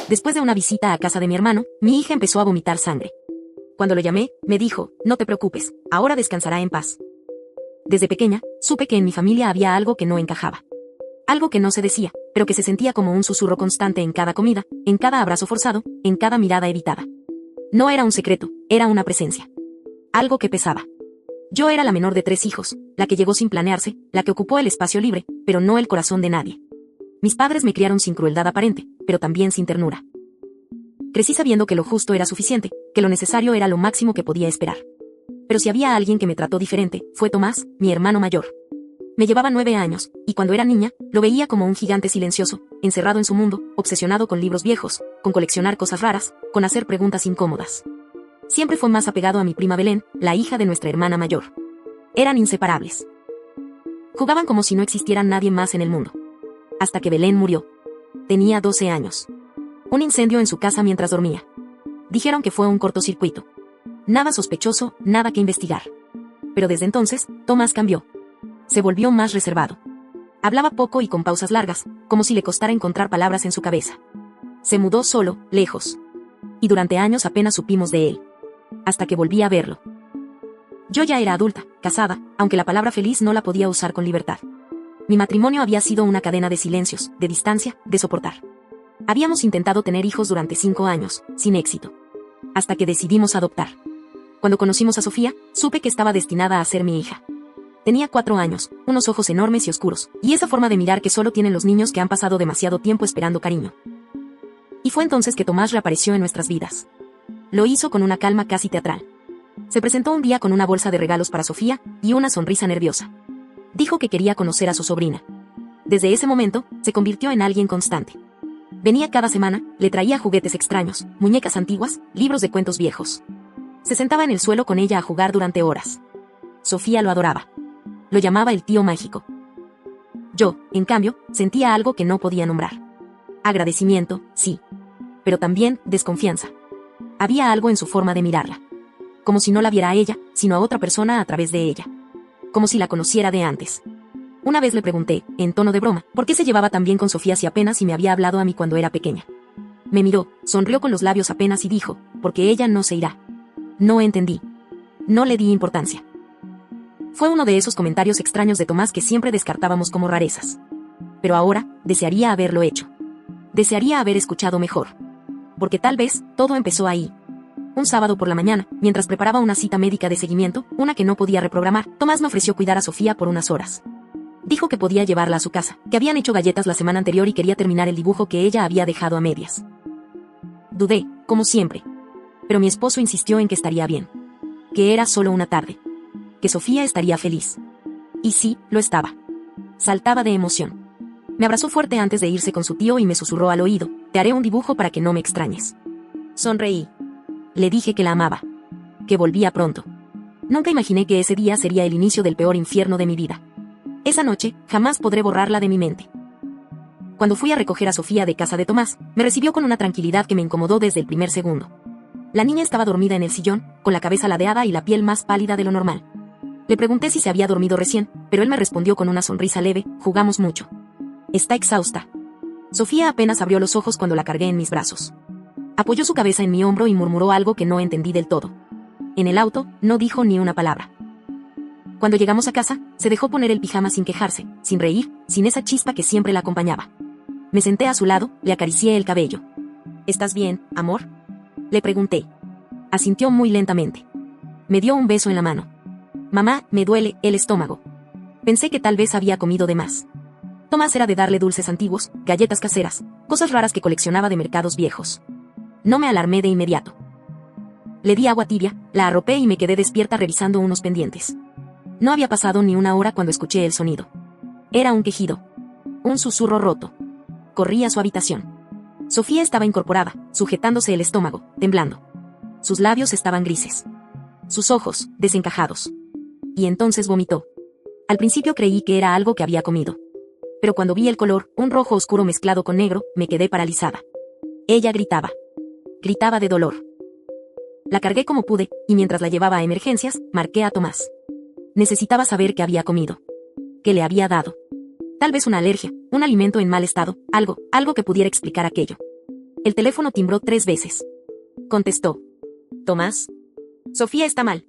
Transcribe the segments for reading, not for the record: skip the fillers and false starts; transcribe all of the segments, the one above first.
Después de una visita a casa de mi hermano, mi hija empezó a vomitar sangre. Cuando lo llamé, me dijo, no te preocupes, ahora descansará en paz. Desde pequeña, supe que en mi familia había algo que no encajaba. Algo que no se decía, pero que se sentía como un susurro constante en cada comida, en cada abrazo forzado, en cada mirada evitada. No era un secreto, era una presencia. Algo que pesaba. Yo era la menor de 3 hijos, la que llegó sin planearse, la que ocupó el espacio libre, pero no el corazón de nadie. Mis padres me criaron sin crueldad aparente, pero también sin ternura. Crecí sabiendo que lo justo era suficiente, que lo necesario era lo máximo que podía esperar. Pero si había alguien que me trató diferente, fue Tomás, mi hermano mayor. Me llevaba 9 años, y cuando era niña, lo veía como un gigante silencioso, encerrado en su mundo, obsesionado con libros viejos, con coleccionar cosas raras, con hacer preguntas incómodas. Siempre fue más apegado a mi prima Belén, la hija de nuestra hermana mayor. Eran inseparables. Jugaban como si no existiera nadie más en el mundo. Hasta que Belén murió. Tenía 12 años. Un incendio en su casa mientras dormía. Dijeron que fue un cortocircuito. Nada sospechoso, nada que investigar. Pero desde entonces, Tomás cambió. Se volvió más reservado. Hablaba poco y con pausas largas, como si le costara encontrar palabras en su cabeza. Se mudó solo, lejos. Y durante años apenas supimos de él. Hasta que volví a verlo. Yo ya era adulta, casada, aunque la palabra feliz no la podía usar con libertad. Mi matrimonio había sido una cadena de silencios, de distancia, de soportar. Habíamos intentado tener hijos durante 5 años, sin éxito. Hasta que decidimos adoptar. Cuando conocimos a Sofía, supe que estaba destinada a ser mi hija. Tenía 4 años, unos ojos enormes y oscuros, y esa forma de mirar que solo tienen los niños que han pasado demasiado tiempo esperando cariño. Y fue entonces que Tomás reapareció en nuestras vidas. Lo hizo con una calma casi teatral. Se presentó un día con una bolsa de regalos para Sofía y una sonrisa nerviosa. Dijo que quería conocer a su sobrina. Desde ese momento, se convirtió en alguien constante. Venía cada semana, le traía juguetes extraños, muñecas antiguas, libros de cuentos viejos. Se sentaba en el suelo con ella a jugar durante horas. Sofía lo adoraba. Lo llamaba el tío mágico. Yo, en cambio, sentía algo que no podía nombrar. Agradecimiento, sí. Pero también desconfianza. Había algo en su forma de mirarla. Como si no la viera a ella, sino a otra persona a través de ella. Como si la conociera de antes. Una vez le pregunté, en tono de broma, por qué se llevaba tan bien con Sofía si apenas me había hablado a mí cuando era pequeña. Me miró, sonrió con los labios apenas y dijo, porque ella no se irá. No entendí. No le di importancia. Fue uno de esos comentarios extraños de Tomás que siempre descartábamos como rarezas. Pero ahora, desearía haberlo hecho. Desearía haber escuchado mejor. Porque tal vez, todo empezó ahí. Un sábado por la mañana, mientras preparaba una cita médica de seguimiento, una que no podía reprogramar, Tomás me ofreció cuidar a Sofía por unas horas. Dijo que podía llevarla a su casa, que habían hecho galletas la semana anterior y quería terminar el dibujo que ella había dejado a medias. Dudé, como siempre. Pero mi esposo insistió en que estaría bien. Que era solo una tarde. Que Sofía estaría feliz. Y sí, lo estaba. Saltaba de emoción. Me abrazó fuerte antes de irse con su tío y me susurró al oído, te haré un dibujo para que no me extrañes. Sonreí. Le dije que la amaba. Que volvía pronto. Nunca imaginé que ese día sería el inicio del peor infierno de mi vida. Esa noche, jamás podré borrarla de mi mente. Cuando fui a recoger a Sofía de casa de Tomás, me recibió con una tranquilidad que me incomodó desde el primer segundo. La niña estaba dormida en el sillón, con la cabeza ladeada y la piel más pálida de lo normal. Le pregunté si se había dormido recién, pero él me respondió con una sonrisa leve, jugamos mucho. Está exhausta. Sofía apenas abrió los ojos cuando la cargué en mis brazos. Apoyó su cabeza en mi hombro y murmuró algo que no entendí del todo. En el auto, no dijo ni una palabra. Cuando llegamos a casa, se dejó poner el pijama sin quejarse, sin reír, sin esa chispa que siempre la acompañaba. Me senté a su lado, le acaricié el cabello. ¿Estás bien, amor? Le pregunté. Asintió muy lentamente. Me dio un beso en la mano. Mamá, me duele el estómago. Pensé que tal vez había comido de más. Tomás era de darle dulces antiguos, galletas caseras, cosas raras que coleccionaba de mercados viejos. No me alarmé de inmediato. Le di agua tibia, la arropé y me quedé despierta revisando unos pendientes. No había pasado ni una hora cuando escuché el sonido. Era un quejido. Un susurro roto. Corrí a su habitación. Sofía estaba incorporada, sujetándose el estómago, temblando. Sus labios estaban grises. Sus ojos, desencajados. Y entonces vomitó. Al principio creí que era algo que había comido. Pero cuando vi el color, un rojo oscuro mezclado con negro, me quedé paralizada. Ella gritaba. Gritaba de dolor. La cargué como pude, y mientras la llevaba a emergencias, marqué a Tomás. Necesitaba saber qué había comido. ¿Qué le había dado? Tal vez una alergia, un alimento en mal estado, algo que pudiera explicar aquello. El teléfono timbró 3 veces. Contestó. Tomás. Sofía está mal.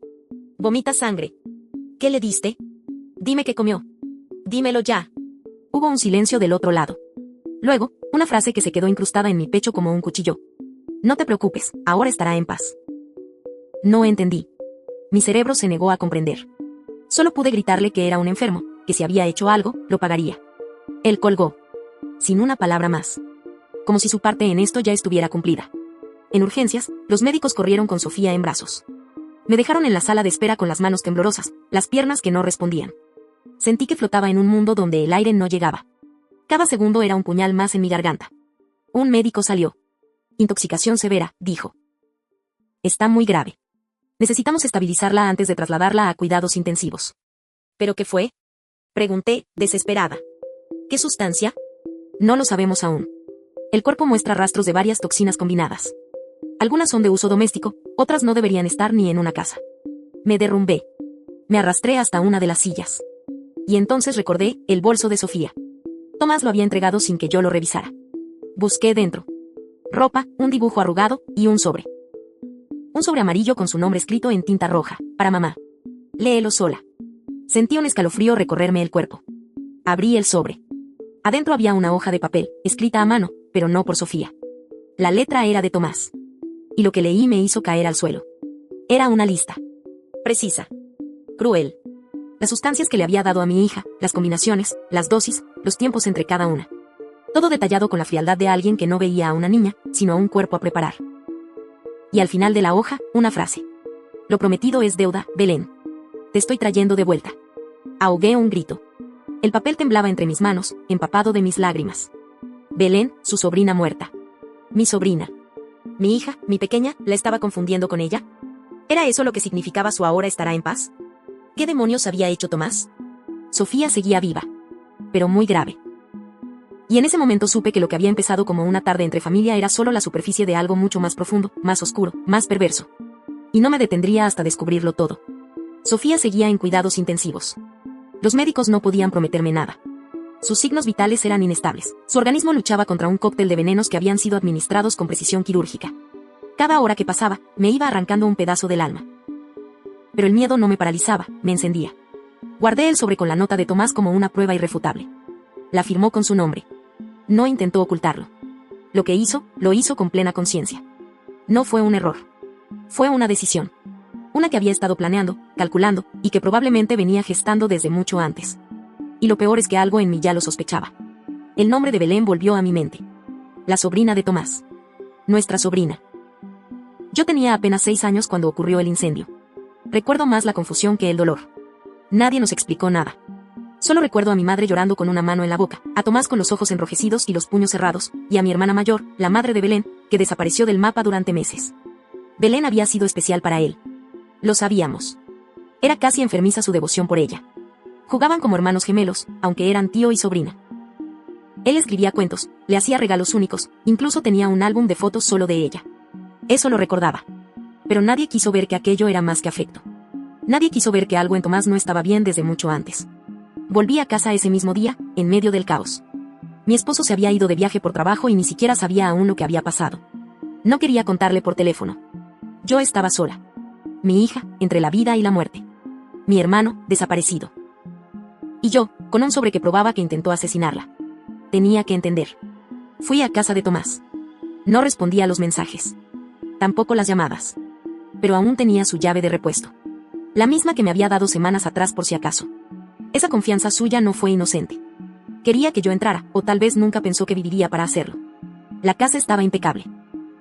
Vomita sangre. ¿Qué le diste? Dime qué comió. Dímelo ya. Hubo un silencio del otro lado. Luego, una frase que se quedó incrustada en mi pecho como un cuchillo. No te preocupes, ahora estará en paz. No entendí. Mi cerebro se negó a comprender. Solo pude gritarle que era un enfermo, que si había hecho algo, lo pagaría. Él colgó. Sin una palabra más. Como si su parte en esto ya estuviera cumplida. En urgencias, los médicos corrieron con Sofía en brazos. Me dejaron en la sala de espera con las manos temblorosas, las piernas que no respondían. Sentí que flotaba en un mundo donde el aire no llegaba. Cada segundo era un puñal más en mi garganta. Un médico salió. Intoxicación severa, dijo. Está muy grave. Necesitamos estabilizarla antes de trasladarla a cuidados intensivos. ¿Pero qué fue? Pregunté, desesperada. ¿Qué sustancia? No lo sabemos aún. El cuerpo muestra rastros de varias toxinas combinadas. Algunas son de uso doméstico, otras no deberían estar ni en una casa. Me derrumbé. Me arrastré hasta una de las sillas. Y entonces recordé el bolso de Sofía. Tomás lo había entregado sin que yo lo revisara. Busqué dentro. Ropa, un dibujo arrugado y un sobre. Un sobre amarillo con su nombre escrito en tinta roja, para mamá. Léelo sola. Sentí un escalofrío recorrerme el cuerpo. Abrí el sobre. Adentro había una hoja de papel, escrita a mano, pero no por Sofía. La letra era de Tomás. Y lo que leí me hizo caer al suelo. Era una lista. Precisa. Cruel. Las sustancias que le había dado a mi hija, las combinaciones, las dosis, los tiempos entre cada una. Todo detallado con la frialdad de alguien que no veía a una niña, sino a un cuerpo a preparar. Y al final de la hoja, una frase. Lo prometido es deuda, Belén. Te estoy trayendo de vuelta. Ahogué un grito. El papel temblaba entre mis manos, empapado de mis lágrimas. Belén, su sobrina muerta. Mi sobrina. Mi hija, mi pequeña, ¿la estaba confundiendo con ella? ¿Era eso lo que significaba su ahora estará en paz? ¿Qué demonios había hecho Tomás? Sofía seguía viva. Pero muy grave. Y en ese momento supe que lo que había empezado como una tarde entre familia era solo la superficie de algo mucho más profundo, más oscuro, más perverso. Y no me detendría hasta descubrirlo todo. Sofía seguía en cuidados intensivos. Los médicos no podían prometerme nada. Sus signos vitales eran inestables. Su organismo luchaba contra un cóctel de venenos que habían sido administrados con precisión quirúrgica. Cada hora que pasaba, me iba arrancando un pedazo del alma. Pero el miedo no me paralizaba, me encendía. Guardé el sobre con la nota de Tomás como una prueba irrefutable. La firmó con su nombre. No intentó ocultarlo. Lo que hizo, lo hizo con plena conciencia. No fue un error. Fue una decisión. Una que había estado planeando, calculando, y que probablemente venía gestando desde mucho antes. Y lo peor es que algo en mí ya lo sospechaba. El nombre de Belén volvió a mi mente. La sobrina de Tomás. Nuestra sobrina. Yo tenía apenas 6 años cuando ocurrió el incendio. Recuerdo más la confusión que el dolor. Nadie nos explicó nada. Solo recuerdo a mi madre llorando con una mano en la boca, a Tomás con los ojos enrojecidos y los puños cerrados, y a mi hermana mayor, la madre de Belén, que desapareció del mapa durante meses. Belén había sido especial para él. Lo sabíamos. Era casi enfermiza su devoción por ella. Jugaban como hermanos gemelos, aunque eran tío y sobrina. Él escribía cuentos, le hacía regalos únicos, incluso tenía un álbum de fotos solo de ella. Eso lo recordaba. Pero nadie quiso ver que aquello era más que afecto. Nadie quiso ver que algo en Tomás no estaba bien desde mucho antes. Volví a casa ese mismo día, en medio del caos. Mi esposo se había ido de viaje por trabajo y ni siquiera sabía aún lo que había pasado. No quería contarle por teléfono. Yo estaba sola. Mi hija, entre la vida y la muerte. Mi hermano, desaparecido. Y yo, con un sobre que probaba que intentó asesinarla. Tenía que entender. Fui a casa de Tomás. No respondía a los mensajes. Tampoco las llamadas. Pero aún tenía su llave de repuesto. La misma que me había dado semanas atrás por si acaso. Esa confianza suya no fue inocente. Quería que yo entrara, o tal vez nunca pensó que viviría para hacerlo. La casa estaba impecable.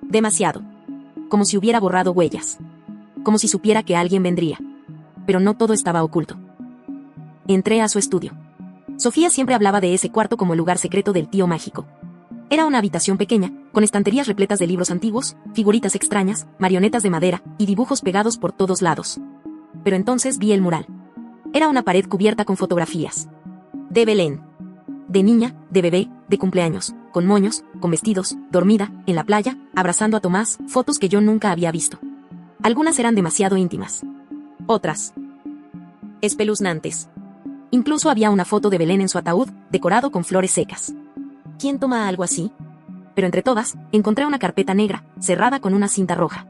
Demasiado. Como si hubiera borrado huellas. Como si supiera que alguien vendría. Pero no todo estaba oculto. Entré a su estudio. Sofía siempre hablaba de ese cuarto como el lugar secreto del tío mágico. Era una habitación pequeña, con estanterías repletas de libros antiguos, figuritas extrañas, marionetas de madera, y dibujos pegados por todos lados. Pero entonces vi el mural. Era una pared cubierta con fotografías. De Belén. De niña, de bebé, de cumpleaños, con moños, con vestidos, dormida, en la playa, abrazando a Tomás, fotos que yo nunca había visto. Algunas eran demasiado íntimas. Otras. Espeluznantes. Incluso había una foto de Belén en su ataúd, decorado con flores secas. ¿Quién toma algo así? Pero entre todas, encontré una carpeta negra, cerrada con una cinta roja.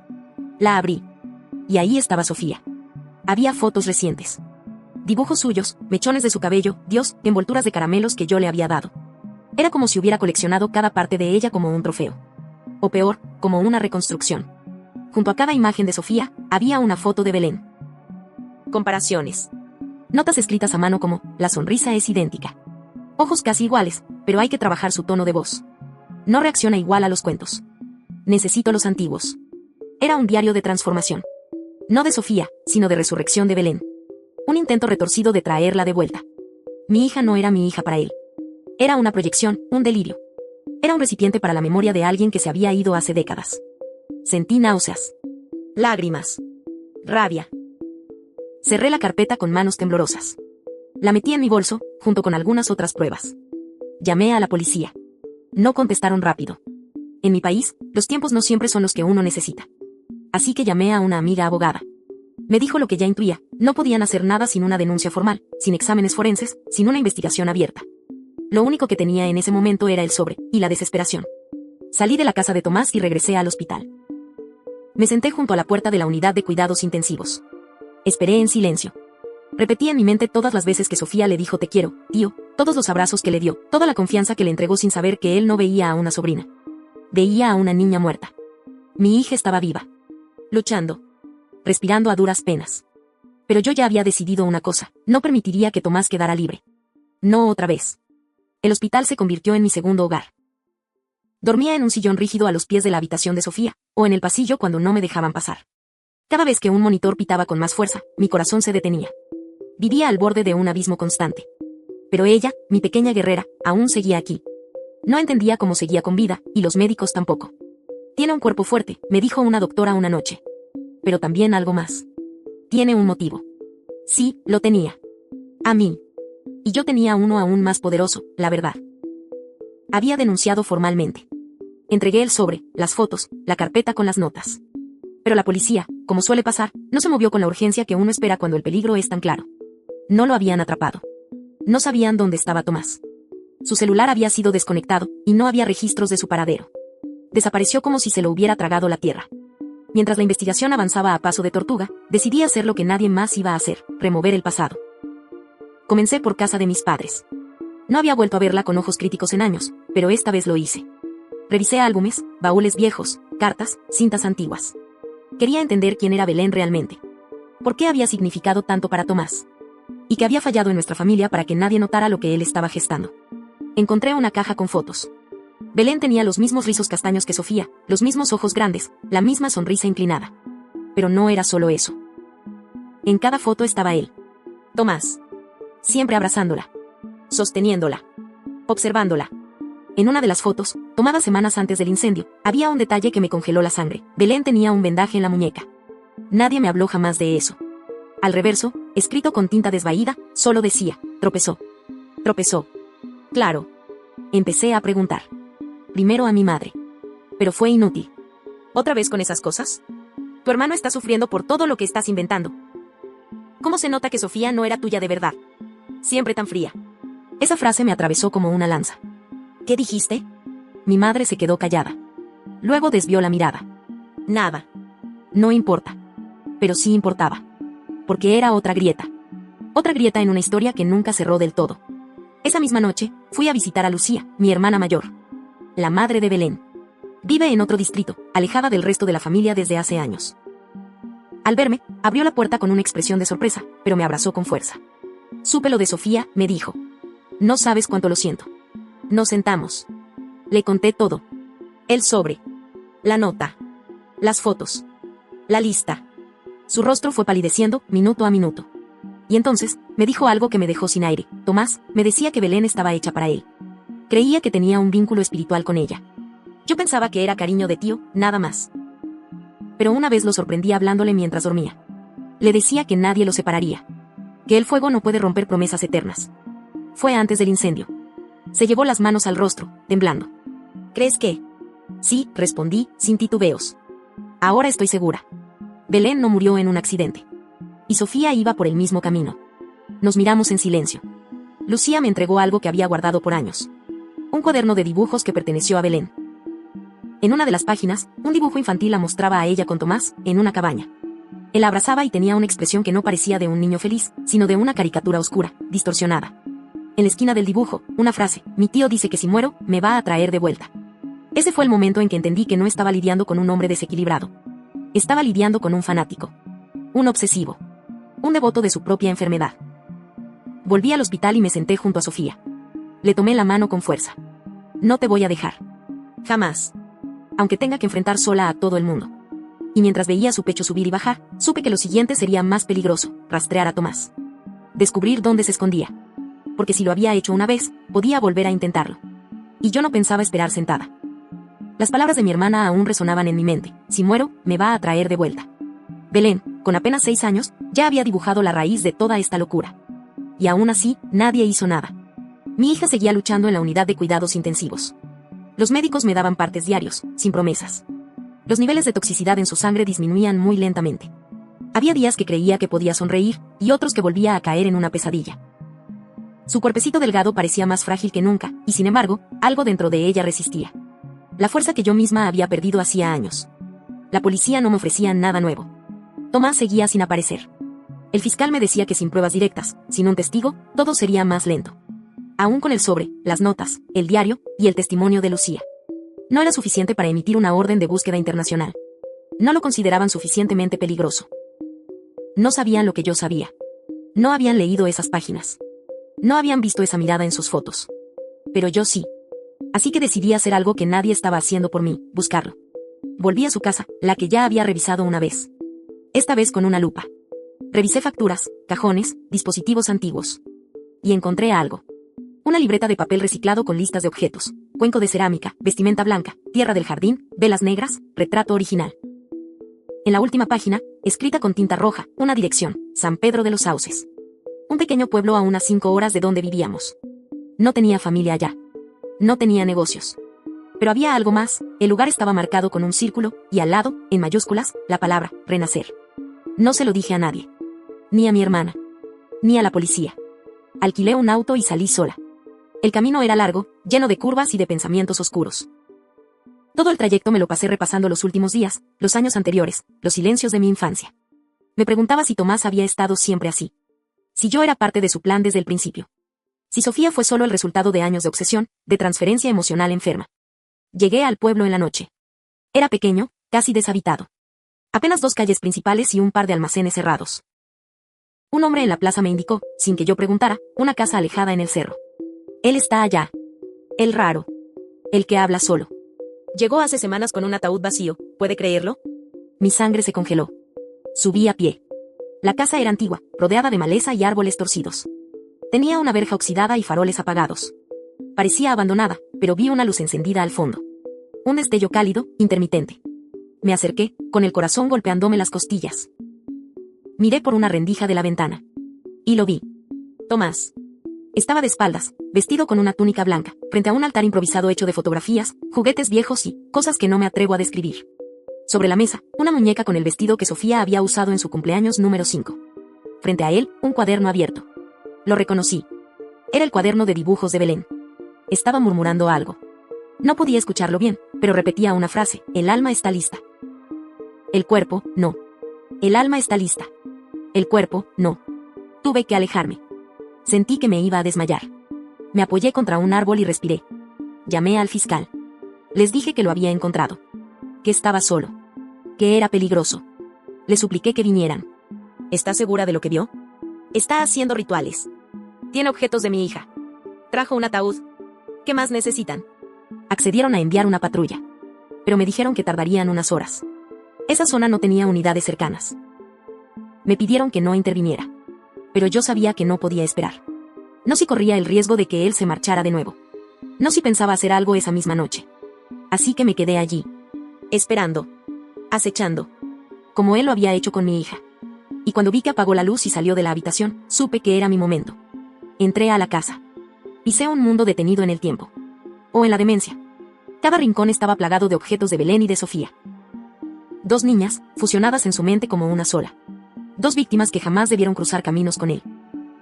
La abrí. Y ahí estaba Sofía. Había fotos recientes. Dibujos suyos, mechones de su cabello, Dios, envolturas de caramelos que yo le había dado. Era como si hubiera coleccionado cada parte de ella como un trofeo. O peor, como una reconstrucción. Junto a cada imagen de Sofía, había una foto de Belén. Comparaciones. Notas escritas a mano como, la sonrisa es idéntica. Ojos casi iguales, pero hay que trabajar su tono de voz. No reacciona igual a los cuentos. Necesito los antiguos. Era un diario de transformación. No de Sofía, sino de resurrección de Belén. Un intento retorcido de traerla de vuelta. Mi hija no era mi hija para él. Era una proyección, un delirio. Era un recipiente para la memoria de alguien que se había ido hace décadas. Sentí náuseas. Lágrimas. Rabia. Cerré la carpeta con manos temblorosas. La metí en mi bolso, junto con algunas otras pruebas. Llamé a la policía. No contestaron rápido. En mi país, los tiempos no siempre son los que uno necesita. Así que llamé a una amiga abogada. Me dijo lo que ya intuía, no podían hacer nada sin una denuncia formal, sin exámenes forenses, sin una investigación abierta. Lo único que tenía en ese momento era el sobre, y la desesperación. Salí de la casa de Tomás y regresé al hospital. Me senté junto a la puerta de la unidad de cuidados intensivos. Esperé en silencio. Repetí en mi mente todas las veces que Sofía le dijo te quiero, tío, todos los abrazos que le dio, toda la confianza que le entregó sin saber que él no veía a una sobrina. Veía a una niña muerta. Mi hija estaba viva. Luchando. Respirando a duras penas. Pero yo ya había decidido una cosa, no permitiría que Tomás quedara libre. No otra vez. El hospital se convirtió en mi segundo hogar. Dormía en un sillón rígido a los pies de la habitación de Sofía, o en el pasillo cuando no me dejaban pasar. Cada vez que un monitor pitaba con más fuerza, mi corazón se detenía. Vivía al borde de un abismo constante. Pero ella, mi pequeña guerrera, aún seguía aquí. No entendía cómo seguía con vida, y los médicos tampoco. Tiene un cuerpo fuerte, me dijo una doctora una noche. Pero también algo más. Tiene un motivo. Sí, lo tenía. A mí. Y yo tenía uno aún más poderoso, la verdad. Había denunciado formalmente. Entregué el sobre, las fotos, la carpeta con las notas. Pero la policía, como suele pasar, no se movió con la urgencia que uno espera cuando el peligro es tan claro. No lo habían atrapado. No sabían dónde estaba Tomás. Su celular había sido desconectado, y no había registros de su paradero. Desapareció como si se lo hubiera tragado la tierra. Mientras la investigación avanzaba a paso de tortuga, decidí hacer lo que nadie más iba a hacer, remover el pasado. Comencé por casa de mis padres. No había vuelto a verla con ojos críticos en años, pero esta vez lo hice. Revisé álbumes, baúles viejos, cartas, cintas antiguas. Quería entender quién era Belén realmente. ¿Por qué había significado tanto para Tomás? Y que había fallado en nuestra familia para que nadie notara lo que él estaba gestando. Encontré una caja con fotos. Belén tenía los mismos rizos castaños que Sofía, los mismos ojos grandes, la misma sonrisa inclinada. Pero no era solo eso. En cada foto estaba él. Tomás. Siempre abrazándola. Sosteniéndola. Observándola. En una de las fotos, tomada semanas antes del incendio, había un detalle que me congeló la sangre. Belén tenía un vendaje en la muñeca. Nadie me habló jamás de eso. Al reverso, escrito con tinta desvaída, solo decía, tropezó. Tropezó. Claro. Empecé a preguntar. Primero a mi madre. Pero fue inútil. ¿Otra vez con esas cosas? Tu hermano está sufriendo por todo lo que estás inventando. ¿Cómo se nota que Sofía no era tuya de verdad? Siempre tan fría. Esa frase me atravesó como una lanza. ¿Qué dijiste? Mi madre se quedó callada. Luego desvió la mirada. Nada. No importa. Pero sí importaba. Porque era otra grieta. Otra grieta en una historia que nunca cerró del todo. Esa misma noche, fui a visitar a Lucía, mi hermana mayor. La madre de Belén. Vive en otro distrito, alejada del resto de la familia desde hace años. Al verme, abrió la puerta con una expresión de sorpresa, pero me abrazó con fuerza. Supe lo de Sofía, me dijo. No sabes cuánto lo siento. Nos sentamos. Le conté todo. El sobre. La nota. Las fotos. La lista. Su rostro fue palideciendo, minuto a minuto. Y entonces, me dijo algo que me dejó sin aire. Tomás, me decía que Belén estaba hecha para él. Creía que tenía un vínculo espiritual con ella. Yo pensaba que era cariño de tío, nada más. Pero una vez lo sorprendí hablándole mientras dormía. Le decía que nadie lo separaría. Que el fuego no puede romper promesas eternas. Fue antes del incendio. Se llevó las manos al rostro, temblando. ¿Crees que? Sí, respondí, sin titubeos. Ahora estoy segura. Belén no murió en un accidente. Y Sofía iba por el mismo camino. Nos miramos en silencio. Lucía me entregó algo que había guardado por años. Un cuaderno de dibujos que perteneció a Belén. En una de las páginas, un dibujo infantil la mostraba a ella con Tomás, en una cabaña. Él la abrazaba y tenía una expresión que no parecía de un niño feliz, sino de una caricatura oscura, distorsionada. En la esquina del dibujo, una frase: mi tío dice que si muero, me va a traer de vuelta. Ese fue el momento en que entendí que no estaba lidiando con un hombre desequilibrado. Estaba lidiando con un fanático. Un obsesivo. Un devoto de su propia enfermedad. Volví al hospital y me senté junto a Sofía. Le tomé la mano con fuerza. No te voy a dejar. Jamás. Aunque tenga que enfrentar sola a todo el mundo. Y mientras veía su pecho subir y bajar, supe que lo siguiente sería más peligroso: rastrear a Tomás. Descubrir dónde se escondía. Porque si lo había hecho una vez, podía volver a intentarlo. Y yo no pensaba esperar sentada. Las palabras de mi hermana aún resonaban en mi mente: si muero, me va a traer de vuelta. Belén, con apenas 6 años, ya había dibujado la raíz de toda esta locura. Y aún así, nadie hizo nada. Mi hija seguía luchando en la unidad de cuidados intensivos. Los médicos me daban partes diarios, sin promesas. Los niveles de toxicidad en su sangre disminuían muy lentamente. Había días que creía que podía sonreír, y otros que volvía a caer en una pesadilla. Su cuerpecito delgado parecía más frágil que nunca, y sin embargo, algo dentro de ella resistía. La fuerza que yo misma había perdido hacía años. La policía no me ofrecía nada nuevo. Tomás seguía sin aparecer. El fiscal me decía que sin pruebas directas, sin un testigo, todo sería más lento. Aún con el sobre, las notas, el diario y el testimonio de Lucía. No era suficiente para emitir una orden de búsqueda internacional. No lo consideraban suficientemente peligroso. No sabían lo que yo sabía. No habían leído esas páginas. No habían visto esa mirada en sus fotos. Pero yo sí. Así que decidí hacer algo que nadie estaba haciendo por mí: buscarlo. Volví a su casa, la que ya había revisado una vez. Esta vez con una lupa. Revisé facturas, cajones, dispositivos antiguos. Y encontré algo. Una libreta de papel reciclado con listas de objetos: cuenco de cerámica, vestimenta blanca, tierra del jardín, velas negras, retrato original. En la última página, escrita con tinta roja, una dirección: San Pedro de los Sauces. Un pequeño pueblo a unas 5 horas de donde vivíamos. No tenía familia allá. No tenía negocios. Pero había algo más: el lugar estaba marcado con un círculo, y al lado, en mayúsculas, la palabra: renacer. No se lo dije a nadie. Ni a mi hermana. Ni a la policía. Alquilé un auto y salí sola. El camino era largo, lleno de curvas y de pensamientos oscuros. Todo el trayecto me lo pasé repasando los últimos días, los años anteriores, los silencios de mi infancia. Me preguntaba si Tomás había estado siempre así. Si yo era parte de su plan desde el principio. Si Sofía fue solo el resultado de años de obsesión, de transferencia emocional enferma. Llegué al pueblo en la noche. Era pequeño, casi deshabitado. Apenas 2 calles principales y un par de almacenes cerrados. Un hombre en la plaza me indicó, sin que yo preguntara, una casa alejada en el cerro. Él está allá. El raro. El que habla solo. Llegó hace semanas con un ataúd vacío, ¿puede creerlo? Mi sangre se congeló. Subí a pie. La casa era antigua, rodeada de maleza y árboles torcidos. Tenía una verja oxidada y faroles apagados. Parecía abandonada, pero vi una luz encendida al fondo. Un destello cálido, intermitente. Me acerqué, con el corazón golpeándome las costillas. Miré por una rendija de la ventana. Y lo vi. Tomás. Estaba de espaldas, vestido con una túnica blanca, frente a un altar improvisado hecho de fotografías, juguetes viejos y cosas que no me atrevo a describir. Sobre la mesa, una muñeca con el vestido que Sofía había usado en su cumpleaños número 5. Frente a él, un cuaderno abierto. Lo reconocí. Era el cuaderno de dibujos de Belén. Estaba murmurando algo. No podía escucharlo bien, pero repetía una frase: el alma está lista. El cuerpo, no. El alma está lista. El cuerpo, no. Tuve que alejarme. Sentí que me iba a desmayar. Me apoyé contra un árbol y respiré. Llamé al fiscal. Les dije que lo había encontrado. Que estaba solo. Que era peligroso. Les supliqué que vinieran. ¿Está segura de lo que vio? Está haciendo rituales. Tiene objetos de mi hija. Trajo un ataúd. ¿Qué más necesitan? Accedieron a enviar una patrulla. Pero me dijeron que tardarían unas horas. Esa zona no tenía unidades cercanas. Me pidieron que no interviniera. Pero yo sabía que no podía esperar. No si corría el riesgo de que él se marchara de nuevo. No si pensaba hacer algo esa misma noche. Así que me quedé allí. Esperando. Acechando. Como él lo había hecho con mi hija. Y cuando vi que apagó la luz y salió de la habitación, supe que era mi momento. Entré a la casa. Pisé un mundo detenido en el tiempo. O en la demencia. Cada rincón estaba plagado de objetos de Belén y de Sofía. 2 niñas, fusionadas en su mente como una sola. 2 víctimas que jamás debieron cruzar caminos con él.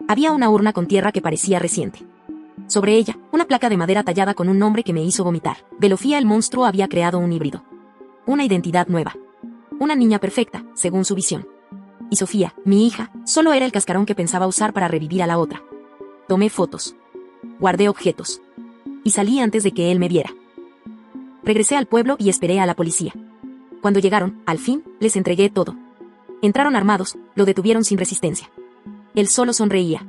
Había una urna con tierra que parecía reciente. Sobre ella, una placa de madera tallada con un nombre que me hizo vomitar. Belofía el monstruo había creado un híbrido. Una identidad nueva. Una niña perfecta, según su visión. Y Sofía, mi hija, solo era el cascarón que pensaba usar para revivir a la otra. Tomé fotos. Guardé objetos. Y salí antes de que él me viera. Regresé al pueblo y esperé a la policía. Cuando llegaron, al fin, les entregué todo. Entraron armados, lo detuvieron sin resistencia. Él solo sonreía.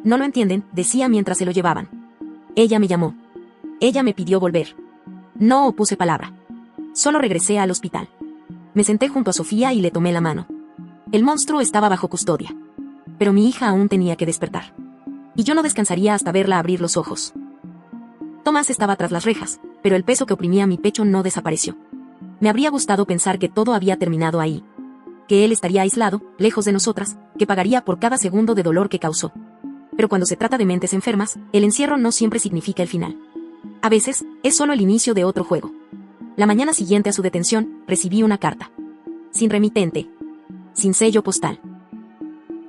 No lo entienden, decía mientras se lo llevaban. Ella me llamó. Ella me pidió volver. No opuse palabra. Solo regresé al hospital. Me senté junto a Sofía y le tomé la mano. El monstruo estaba bajo custodia. Pero mi hija aún tenía que despertar. Y yo no descansaría hasta verla abrir los ojos. Tomás estaba tras las rejas, pero el peso que oprimía mi pecho no desapareció. Me habría gustado pensar que todo había terminado ahí. Que él estaría aislado, lejos de nosotras, que pagaría por cada segundo de dolor que causó. Pero cuando se trata de mentes enfermas, el encierro no siempre significa el final. A veces, es solo el inicio de otro juego. La mañana siguiente a su detención, recibí una carta. Sin remitente. Sin sello postal.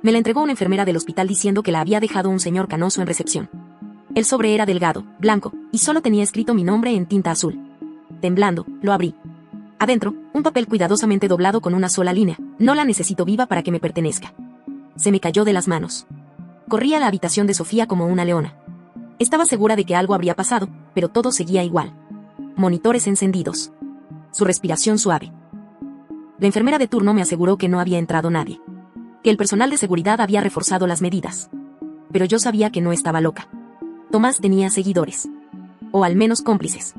Me la entregó una enfermera del hospital diciendo que la había dejado un señor canoso en recepción. El sobre era delgado, blanco, y solo tenía escrito mi nombre en tinta azul. Temblando, lo abrí. Adentro, un papel cuidadosamente doblado con una sola línea. No la necesito viva para que me pertenezca. Se me cayó de las manos. Corrí a la habitación de Sofía como una leona. Estaba segura de que algo habría pasado, pero todo seguía igual. Monitores encendidos. Su respiración suave. La enfermera de turno me aseguró que no había entrado nadie. Que el personal de seguridad había reforzado las medidas. Pero yo sabía que no estaba loca. Tomás tenía seguidores. O al menos cómplices.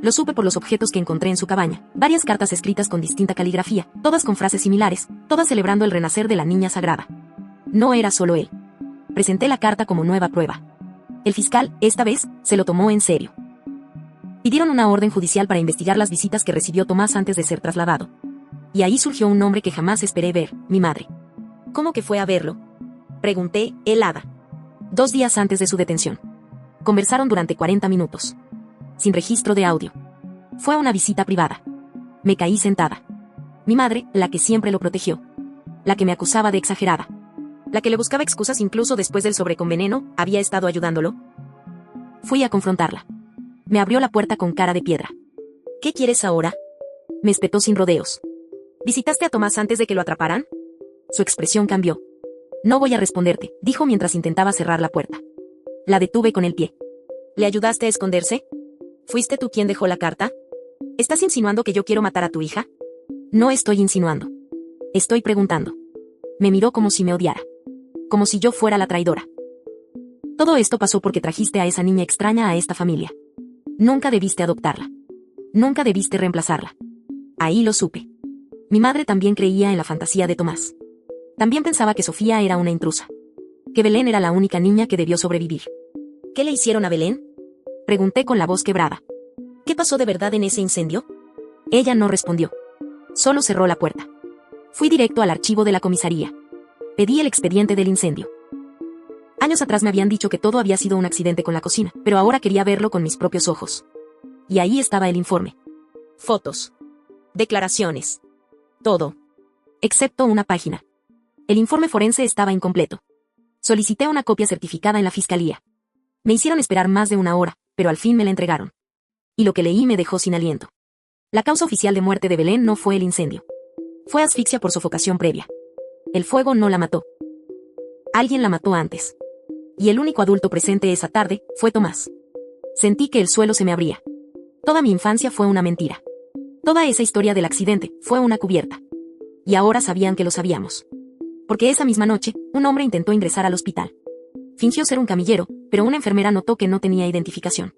Lo supe por los objetos que encontré en su cabaña, varias cartas escritas con distinta caligrafía, todas con frases similares, todas celebrando el renacer de la niña sagrada. No era solo él. Presenté la carta como nueva prueba. El fiscal, esta vez, se lo tomó en serio. Pidieron una orden judicial para investigar las visitas que recibió Tomás antes de ser trasladado. Y ahí surgió un nombre que jamás esperé ver, mi madre. ¿Cómo que fue a verlo? Pregunté, helada. 2 días antes de su detención. Conversaron durante 40 minutos. Sin registro de audio. Fue una visita privada. Me caí sentada. Mi madre, la que siempre lo protegió. La que me acusaba de exagerada. La que le buscaba excusas incluso después del sobreconveneno, había estado ayudándolo. Fui a confrontarla. Me abrió la puerta con cara de piedra. ¿Qué quieres ahora? Me espetó sin rodeos. ¿Visitaste a Tomás antes de que lo atraparan? Su expresión cambió. No voy a responderte, dijo mientras intentaba cerrar la puerta. La detuve con el pie. ¿Le ayudaste a esconderse? ¿Fuiste tú quien dejó la carta? ¿Estás insinuando que yo quiero matar a tu hija? No estoy insinuando. Estoy preguntando. Me miró como si me odiara. Como si yo fuera la traidora. Todo esto pasó porque trajiste a esa niña extraña a esta familia. Nunca debiste adoptarla. Nunca debiste reemplazarla. Ahí lo supe. Mi madre también creía en la fantasía de Tomás. También pensaba que Sofía era una intrusa. Que Belén era la única niña que debió sobrevivir. ¿Qué le hicieron a Belén? Pregunté con la voz quebrada. ¿Qué pasó de verdad en ese incendio? Ella no respondió. Solo cerró la puerta. Fui directo al archivo de la comisaría. Pedí el expediente del incendio. Años atrás me habían dicho que todo había sido un accidente con la cocina, pero ahora quería verlo con mis propios ojos. Y ahí estaba el informe. Fotos. Declaraciones. Todo. Excepto una página. El informe forense estaba incompleto. Solicité una copia certificada en la fiscalía. Me hicieron esperar más de 1 hora, pero al fin me la entregaron. Y lo que leí me dejó sin aliento. La causa oficial de muerte de Belén no fue el incendio. Fue asfixia por sofocación previa. El fuego no la mató. Alguien la mató antes. Y el único adulto presente esa tarde fue Tomás. Sentí que el suelo se me abría. Toda mi infancia fue una mentira. Toda esa historia del accidente fue una cubierta. Y ahora sabían que lo sabíamos. Porque esa misma noche, un hombre intentó ingresar al hospital. Fingió ser un camillero, pero una enfermera notó que no tenía identificación.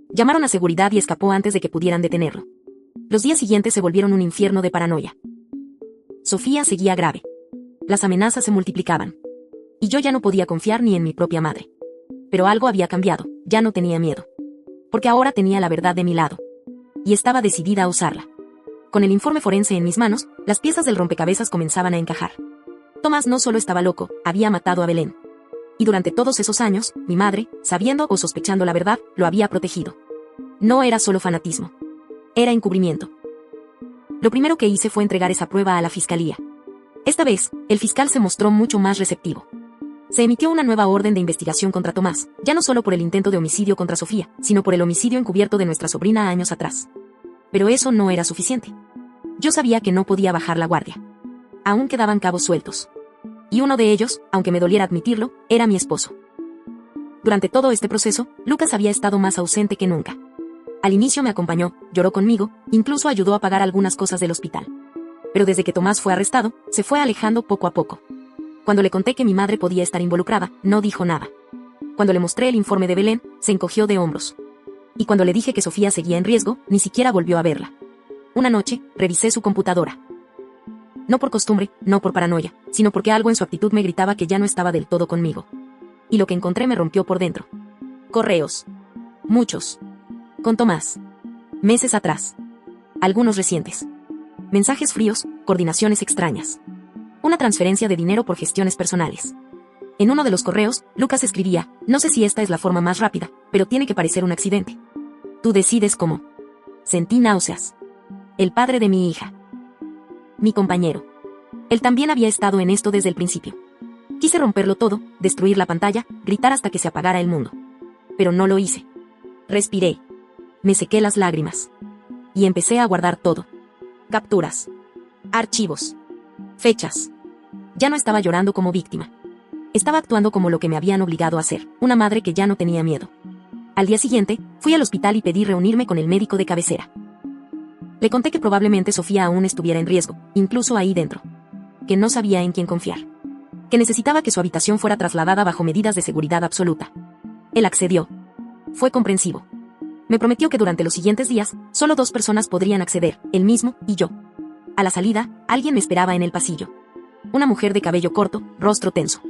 Llamaron a seguridad y escapó antes de que pudieran detenerlo. Los días siguientes se volvieron un infierno de paranoia. Sofía seguía grave. Las amenazas se multiplicaban. Y yo ya no podía confiar ni en mi propia madre. Pero algo había cambiado, ya no tenía miedo. Porque ahora tenía la verdad de mi lado. Y estaba decidida a usarla. Con el informe forense en mis manos, las piezas del rompecabezas comenzaban a encajar. Tomás no solo estaba loco, había matado a Belén. Y durante todos esos años, mi madre, sabiendo o sospechando la verdad, lo había protegido. No era solo fanatismo. Era encubrimiento. Lo primero que hice fue entregar esa prueba a la fiscalía. Esta vez, el fiscal se mostró mucho más receptivo. Se emitió una nueva orden de investigación contra Tomás, ya no solo por el intento de homicidio contra Sofía, sino por el homicidio encubierto de nuestra sobrina años atrás. Pero eso no era suficiente. Yo sabía que no podía bajar la guardia. Aún quedaban cabos sueltos. Y uno de ellos, aunque me doliera admitirlo, era mi esposo. Durante todo este proceso, Lucas había estado más ausente que nunca. Al inicio me acompañó, lloró conmigo, incluso ayudó a pagar algunas cosas del hospital. Pero desde que Tomás fue arrestado, se fue alejando poco a poco. Cuando le conté que mi madre podía estar involucrada, no dijo nada. Cuando le mostré el informe de Belén, se encogió de hombros. Y cuando le dije que Sofía seguía en riesgo, ni siquiera volvió a verla. Una noche, revisé su computadora. No por costumbre, no por paranoia, sino porque algo en su actitud me gritaba que ya no estaba del todo conmigo. Y lo que encontré me rompió por dentro. Correos. Muchos. Con Tomás. Meses atrás. Algunos recientes. Mensajes fríos, coordinaciones extrañas. Una transferencia de dinero por gestiones personales. En uno de los correos, Lucas escribía, no sé si esta es la forma más rápida, pero tiene que parecer un accidente. Tú decides cómo. Sentí náuseas. El padre de mi hija. Mi compañero. Él también había estado en esto desde el principio. Quise romperlo todo, destruir la pantalla, gritar hasta que se apagara el mundo. Pero no lo hice. Respiré. Me sequé las lágrimas. Y empecé a guardar todo. Capturas. Archivos. Fechas. Ya no estaba llorando como víctima. Estaba actuando como lo que me habían obligado a hacer, una madre que ya no tenía miedo. Al día siguiente, fui al hospital y pedí reunirme con el médico de cabecera. Le conté que probablemente Sofía aún estuviera en riesgo, incluso ahí dentro. Que no sabía en quién confiar. Que necesitaba que su habitación fuera trasladada bajo medidas de seguridad absoluta. Él accedió. Fue comprensivo. Me prometió que durante los siguientes días, solo 2 personas podrían acceder, él mismo y yo. A la salida, alguien me esperaba en el pasillo. Una mujer de cabello corto, rostro tenso.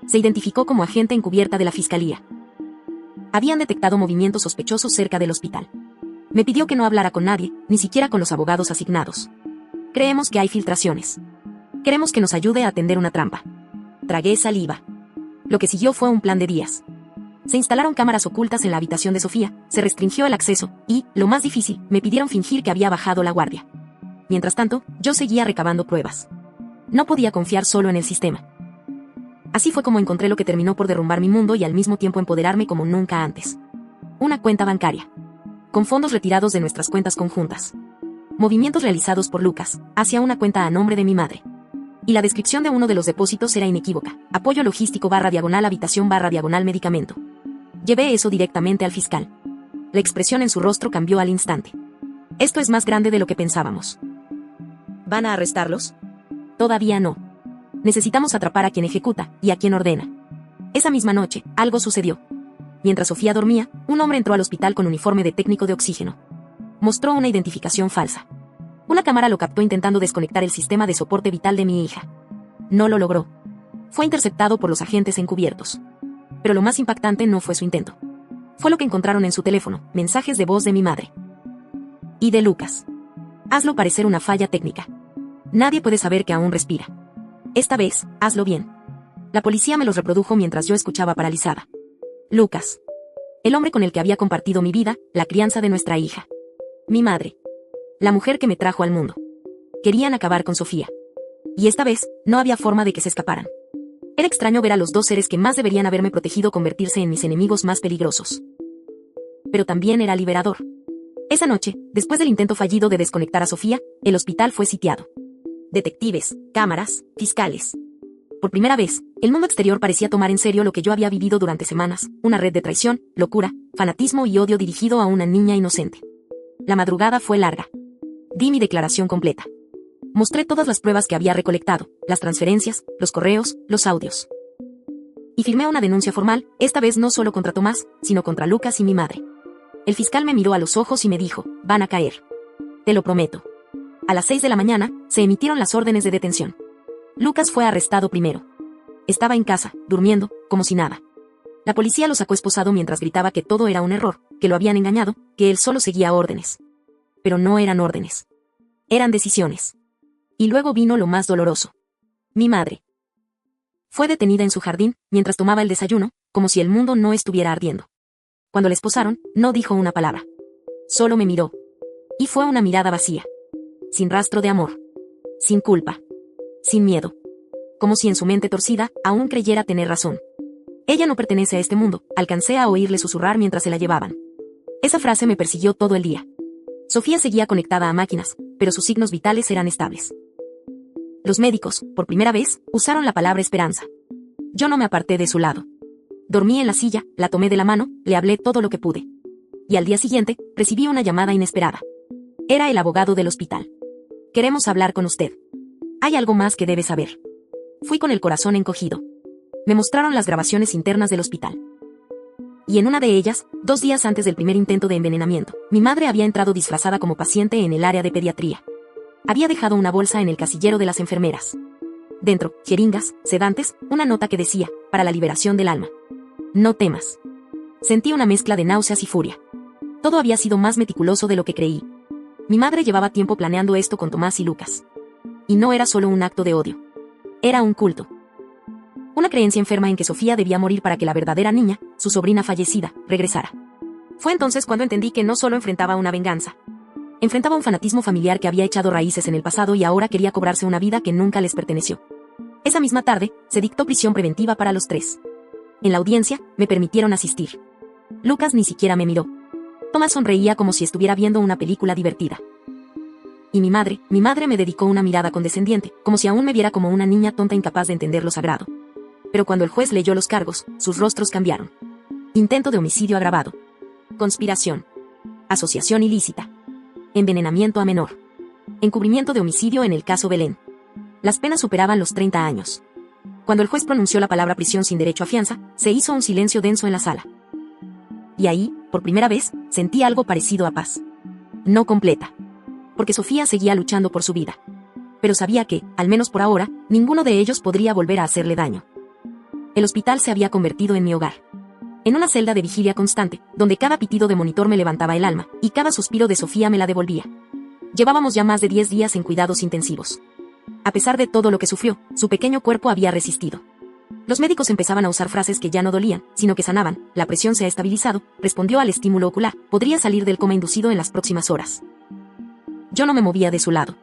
Se identificó como agente encubierta de la fiscalía. Habían detectado movimientos sospechosos cerca del hospital. Me pidió que no hablara con nadie, ni siquiera con los abogados asignados. Creemos que hay filtraciones. Queremos que nos ayude a tender una trampa. Tragué saliva. Lo que siguió fue un plan de días. Se instalaron cámaras ocultas en la habitación de Sofía, se restringió el acceso, y, lo más difícil, me pidieron fingir que había bajado la guardia. Mientras tanto, yo seguía recabando pruebas. No podía confiar solo en el sistema. Así fue como encontré lo que terminó por derrumbar mi mundo y al mismo tiempo empoderarme como nunca antes. Una cuenta bancaria. Con fondos retirados de nuestras cuentas conjuntas. Movimientos realizados por Lucas, hacia una cuenta a nombre de mi madre. Y la descripción de uno de los depósitos era inequívoca. Apoyo logístico / habitación / medicamento. Llevé eso directamente al fiscal. La expresión en su rostro cambió al instante. Esto es más grande de lo que pensábamos. ¿Van a arrestarlos? Todavía no. Necesitamos atrapar a quien ejecuta y a quien ordena. Esa misma noche, algo sucedió. Mientras Sofía dormía, un hombre entró al hospital con uniforme de técnico de oxígeno. Mostró una identificación falsa. Una cámara lo captó intentando desconectar el sistema de soporte vital de mi hija. No lo logró. Fue interceptado por los agentes encubiertos. Pero lo más impactante no fue su intento. Fue lo que encontraron en su teléfono, mensajes de voz de mi madre. Y de Lucas. Hazlo parecer una falla técnica. Nadie puede saber que aún respira. Esta vez, hazlo bien. La policía me los reprodujo mientras yo escuchaba paralizada. Lucas. El hombre con el que había compartido mi vida, la crianza de nuestra hija. Mi madre. La mujer que me trajo al mundo. Querían acabar con Sofía. Y esta vez, no había forma de que se escaparan. Era extraño ver a los 2 seres que más deberían haberme protegido convertirse en mis enemigos más peligrosos. Pero también era liberador. Esa noche, después del intento fallido de desconectar a Sofía, el hospital fue sitiado. Detectives, cámaras, fiscales. Por primera vez, el mundo exterior parecía tomar en serio lo que yo había vivido durante semanas, una red de traición, locura, fanatismo y odio dirigido a una niña inocente. La madrugada fue larga. Di mi declaración completa. Mostré todas las pruebas que había recolectado, las transferencias, los correos, los audios. Y firmé una denuncia formal, esta vez no solo contra Tomás, sino contra Lucas y mi madre. El fiscal me miró a los ojos y me dijo, van a caer. Te lo prometo. A las 6 de la mañana, se emitieron las órdenes de detención. Lucas fue arrestado primero. Estaba en casa, durmiendo, como si nada. La policía lo sacó esposado mientras gritaba que todo era un error, que lo habían engañado, que él solo seguía órdenes. Pero no eran órdenes. Eran decisiones. Y luego vino lo más doloroso. Mi madre. Fue detenida en su jardín, mientras tomaba el desayuno, como si el mundo no estuviera ardiendo. Cuando la esposaron, no dijo una palabra. Solo me miró. Y fue una mirada vacía. Sin rastro de amor. Sin culpa. Sin miedo. como si en su mente torcida aún creyera tener razón. Ella no pertenece a este mundo, alcancé a oírle susurrar mientras se la llevaban. Esa frase me persiguió todo el día. Sofía seguía conectada a máquinas, pero sus signos vitales eran estables. Los médicos, por primera vez, usaron la palabra esperanza. Yo no me aparté de su lado. Dormí en la silla, la tomé de la mano, le hablé todo lo que pude. Y al día siguiente, recibí una llamada inesperada. Era el abogado del hospital. Queremos hablar con usted. Hay algo más que debe saber. Fui con el corazón encogido. Me mostraron las grabaciones internas del hospital. Y en una de ellas, 2 días antes del primer intento de envenenamiento, mi madre había entrado disfrazada como paciente en el área de pediatría. Había dejado una bolsa en el casillero de las enfermeras. Dentro, jeringas, sedantes, una nota que decía, para la liberación del alma. No temas. Sentí una mezcla de náuseas y furia. Todo había sido más meticuloso de lo que creí. Mi madre llevaba tiempo planeando esto con Tomás y Lucas. Y no era solo un acto de odio. Era un culto. Una creencia enferma en que Sofía debía morir para que la verdadera niña, su sobrina fallecida, regresara. Fue entonces cuando entendí que no solo enfrentaba una venganza. Enfrentaba un fanatismo familiar que había echado raíces en el pasado y ahora quería cobrarse una vida que nunca les perteneció. Esa misma tarde, se dictó prisión preventiva para los 3. En la audiencia, me permitieron asistir. Lucas ni siquiera me miró. Tomás sonreía como si estuviera viendo una película divertida. Y mi madre me dedicó una mirada condescendiente, como si aún me viera como una niña tonta incapaz de entender lo sagrado. Pero cuando el juez leyó los cargos, sus rostros cambiaron. Intento de homicidio agravado. Conspiración. Asociación ilícita. Envenenamiento a menor. Encubrimiento de homicidio en el caso Belén. Las penas superaban los 30 años. Cuando el juez pronunció la palabra prisión sin derecho a fianza, se hizo un silencio denso en la sala. Y ahí, por primera vez, sentí algo parecido a paz. No completa. Porque Sofía seguía luchando por su vida. Pero sabía que, al menos por ahora, ninguno de ellos podría volver a hacerle daño. El hospital se había convertido en mi hogar. En una celda de vigilia constante, donde cada pitido de monitor me levantaba el alma, y cada suspiro de Sofía me la devolvía. Llevábamos ya más de 10 días en cuidados intensivos. A pesar de todo lo que sufrió, su pequeño cuerpo había resistido. Los médicos empezaban a usar frases que ya no dolían, sino que sanaban. La presión se ha estabilizado, respondió al estímulo ocular, podría salir del coma inducido en las próximas horas. Yo no me movía de su lado.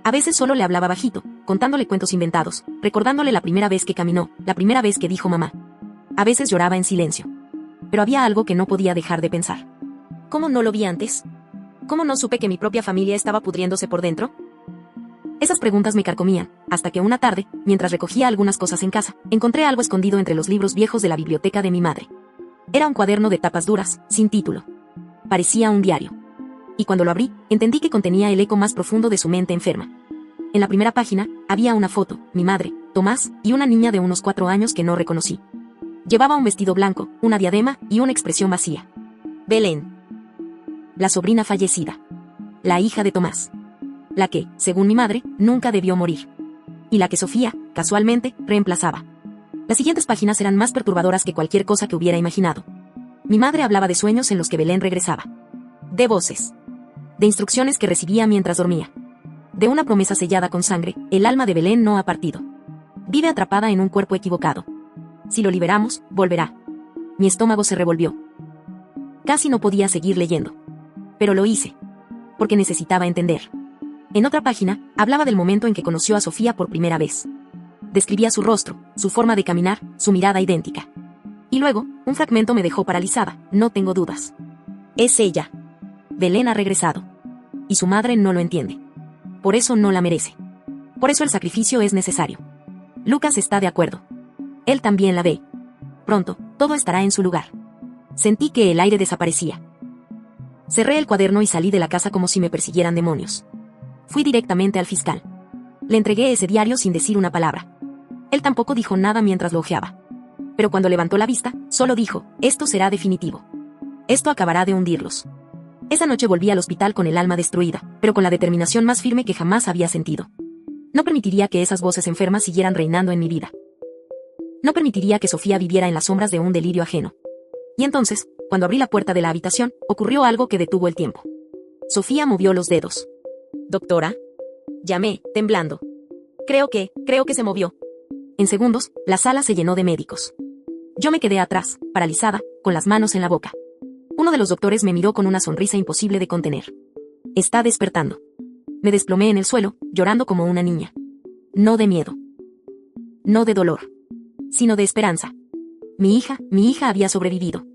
A veces solo le hablaba bajito, contándole cuentos inventados, recordándole la primera vez que caminó, la primera vez que dijo mamá. A veces lloraba en silencio. Pero había algo que no podía dejar de pensar. ¿Cómo no lo vi antes? ¿Cómo no supe que mi propia familia estaba pudriéndose por dentro? Esas preguntas me carcomían, hasta que una tarde, mientras recogía algunas cosas en casa, encontré algo escondido entre los libros viejos de la biblioteca de mi madre. Era un cuaderno de tapas duras, sin título. Parecía un diario. Y cuando lo abrí, entendí que contenía el eco más profundo de su mente enferma. En la primera página, había una foto, mi madre, Tomás, y una niña de unos 4 años que no reconocí. Llevaba un vestido blanco, una diadema y una expresión vacía. Belén. La sobrina fallecida. La hija de Tomás. La que, según mi madre, nunca debió morir. Y la que Sofía, casualmente, reemplazaba. Las siguientes páginas eran más perturbadoras que cualquier cosa que hubiera imaginado. Mi madre hablaba de sueños en los que Belén regresaba. De voces. De instrucciones que recibía mientras dormía. De una promesa sellada con sangre, el alma de Belén no ha partido. Vive atrapada en un cuerpo equivocado. Si lo liberamos, volverá. Mi estómago se revolvió. Casi no podía seguir leyendo. Pero lo hice. Porque necesitaba entender. En otra página, hablaba del momento en que conoció a Sofía por primera vez. Describía su rostro, su forma de caminar, su mirada idéntica. Y luego, un fragmento me dejó paralizada, no tengo dudas. Es ella. Belén ha regresado. Y su madre no lo entiende. Por eso no la merece. Por eso el sacrificio es necesario. Lucas está de acuerdo. Él también la ve. Pronto, todo estará en su lugar. Sentí que el aire desaparecía. Cerré el cuaderno y salí de la casa como si me persiguieran demonios. Fui directamente al fiscal. Le entregué ese diario sin decir una palabra. Él tampoco dijo nada mientras lo hojeaba. Pero cuando levantó la vista, solo dijo, esto será definitivo. Esto acabará de hundirlos. Esa noche volví al hospital con el alma destruida, pero con la determinación más firme que jamás había sentido. No permitiría que esas voces enfermas siguieran reinando en mi vida. No permitiría que Sofía viviera en las sombras de un delirio ajeno. Y entonces, cuando abrí la puerta de la habitación, ocurrió algo que detuvo el tiempo. Sofía movió los dedos. ¿Doctora? Llamé, temblando. Creo que se movió. En segundos, la sala se llenó de médicos. Yo me quedé atrás, paralizada, con las manos en la boca. Uno de los doctores me miró con una sonrisa imposible de contener. Está despertando. Me desplomé en el suelo, llorando como una niña. No de miedo. no de dolor, sino de esperanza. Mi hija había sobrevivido.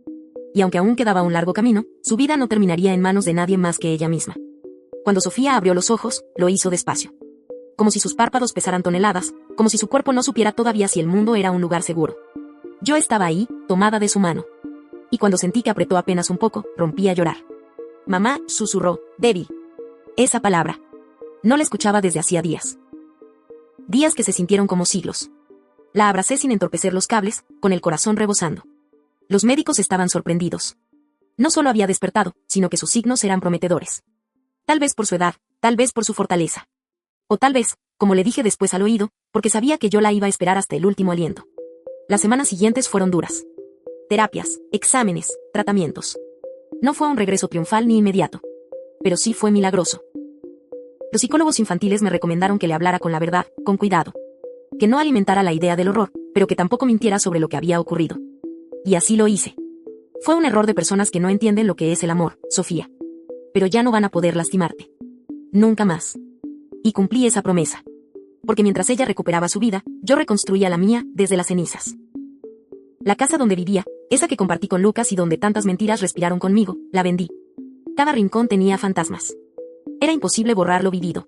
Y aunque aún quedaba un largo camino, su vida no terminaría en manos de nadie más que ella misma. Cuando Sofía abrió los ojos, lo hizo despacio. Como si sus párpados pesaran toneladas, como si su cuerpo no supiera todavía si el mundo era un lugar seguro. Yo estaba ahí, tomada de su mano. Y cuando sentí que apretó apenas un poco, rompí a llorar. Mamá, susurró, débil. Esa palabra. No la escuchaba desde hacía días. Días que se sintieron como siglos. La abracé sin entorpecer los cables, con el corazón rebosando. Los médicos estaban sorprendidos. No solo había despertado, sino que sus signos eran prometedores. Tal vez por su edad, tal vez por su fortaleza. O tal vez, como le dije después al oído, porque sabía que yo la iba a esperar hasta el último aliento. Las semanas siguientes fueron duras. Terapias, exámenes, tratamientos. No fue un regreso triunfal ni inmediato. Pero sí fue milagroso. Los psicólogos infantiles me recomendaron que le hablara con la verdad, con cuidado. Que no alimentara la idea del horror, pero que tampoco mintiera sobre lo que había ocurrido. Y así lo hice. Fue un error de personas que no entienden lo que es el amor, Sofía. Pero ya no van a poder lastimarte. Nunca más. Y cumplí esa promesa. Porque mientras ella recuperaba su vida, yo reconstruía la mía, desde las cenizas. La casa donde vivía, esa que compartí con Lucas y donde tantas mentiras respiraron conmigo, la vendí. Cada rincón tenía fantasmas. Era imposible borrar lo vivido.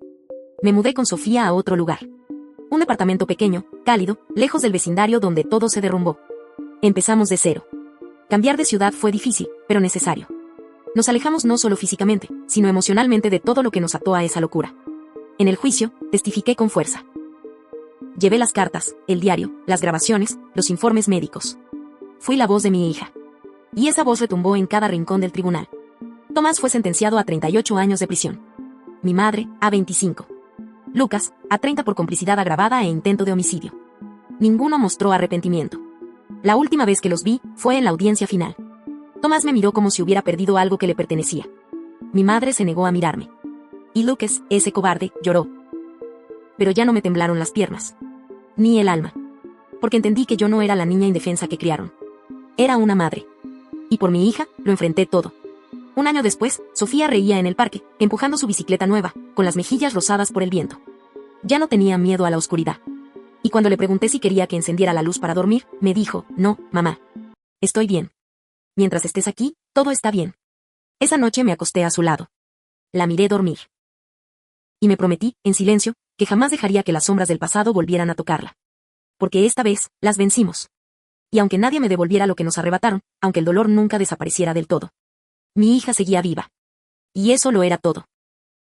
Me mudé con Sofía a otro lugar. Un departamento pequeño, cálido, lejos del vecindario donde todo se derrumbó. Empezamos de cero. Cambiar de ciudad fue difícil, pero necesario. Nos alejamos no solo físicamente, sino emocionalmente de todo lo que nos ató a esa locura. En el juicio, testifiqué con fuerza. Llevé las cartas, el diario, las grabaciones, los informes médicos. Fui la voz de mi hija. Y esa voz retumbó en cada rincón del tribunal. Tomás fue sentenciado a 38 años de prisión. Mi madre, a 25. Lucas, a 30 por complicidad agravada e intento de homicidio. Ninguno mostró arrepentimiento. La última vez que los vi, fue en la audiencia final. Tomás me miró como si hubiera perdido algo que le pertenecía. Mi madre se negó a mirarme. Y Lucas, ese cobarde, lloró. Pero ya no me temblaron las piernas. Ni el alma. Porque entendí que yo no era la niña indefensa que criaron. Era una madre. Y por mi hija, lo enfrenté todo. Un año después, Sofía reía en el parque, empujando su bicicleta nueva, con las mejillas rosadas por el viento. Ya no tenía miedo a la oscuridad. Y cuando le pregunté si quería que encendiera la luz para dormir, me dijo, no, mamá. Estoy bien. Mientras estés aquí, todo está bien. Esa noche me acosté a su lado. La miré dormir. Y me prometí, en silencio, que jamás dejaría que las sombras del pasado volvieran a tocarla. Porque esta vez, las vencimos. Y aunque nadie me devolviera lo que nos arrebataron, aunque el dolor nunca desapareciera del todo, mi hija seguía viva. Y eso lo era todo.